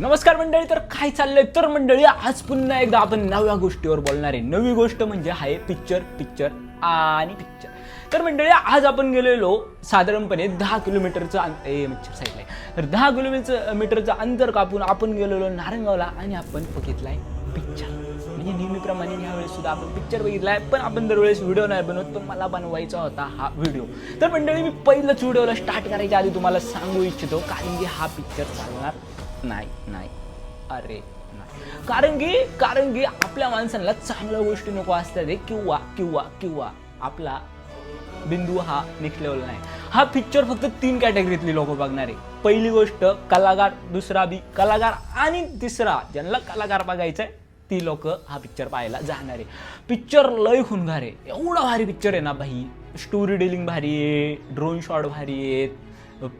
नमस्कार मंडळी, तर काय चाललंय तर मंडळी, आज पुन्हा एकदा आपण नव्या गोष्टीवर बोलणार आहे. नवी गोष्ट म्हणजे आहे पिक्चर आणि पिक्चर. तर मंडळी, आज आपण गेलेलो साधारणपणे 10 किलोमीटरचं साईडला तर 10 किलोमीटरचं अंतर कापून आपण गेलेलो नारंगावला आणि आपण बघितलाय पिक्चर. म्हणजे नेहमीप्रमाणे यावेळेस सुद्धा आपण पिक्चर बघितलाय, पण आपण दरवेळेस व्हिडिओ नाही बनवत, पण मला बनवायचा होता हा व्हिडिओ. तर मंडळी, मी पहिलंच व्हिडिओला स्टार्ट करायच्या आधी तुम्हाला सांगू इच्छितो, कारण की हा पिक्चर चालणार नाही अरे नाही, कारण की आपल्या माणसांना चांगल्या गोष्टी नको असतात किंवा आपला बिंदू हा नेक्स्ट लेवल नाही. हा पिक्चर फक्त 3 कॅटेगरीतली लोक बघणार आहे. पहिली गोष्ट कलाकार, दुसरा बी कलाकार आणि तिसरा ज्यांना कलाकार बघायचंय ती लोक हा पिक्चर पाहायला जाणार आहे. पिक्चर लय खुनगार आहे, एवढा भारी पिक्चर आहे ना भाई. स्टोरी टेलिंग भारी आहे, ड्रोन शॉट भारी आहेत,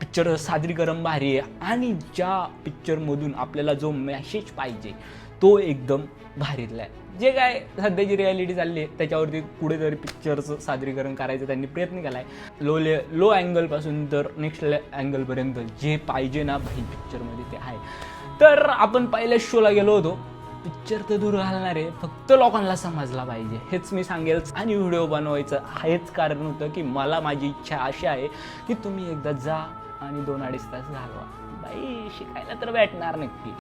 पिक्चर सादरीकरण भारी आहे आणि ज्या पिक्चरमधून आपल्याला जो मेसेज पाहिजे तो एकदम भारीतला आहे. जे काय सध्याची रियालिटी चालली आहे त्याच्यावरती कुठेतरी पिक्चरचं सादरीकरण करायचं त्यांनी प्रयत्न केला आहे. लो अँगलपासून तर नेक्स्ट अँगलपर्यंत जे पाहिजे ना भाई पिक्चरमध्ये ते आहे. तर आपण पहिल्याच शोला गेलो होतो. पिक्चर तर दूर घालणार आहे, फक्त लोकांना समजला पाहिजे हेच मी सांगेल. आणि व्हिडिओ बनवायचं हेच कारण होतं की मला माझी इच्छा अशी आहे की तुम्ही एकदा जा आणि 2-2.5 तास घालवा. बाई शिकायला तर भेटणार नक्की.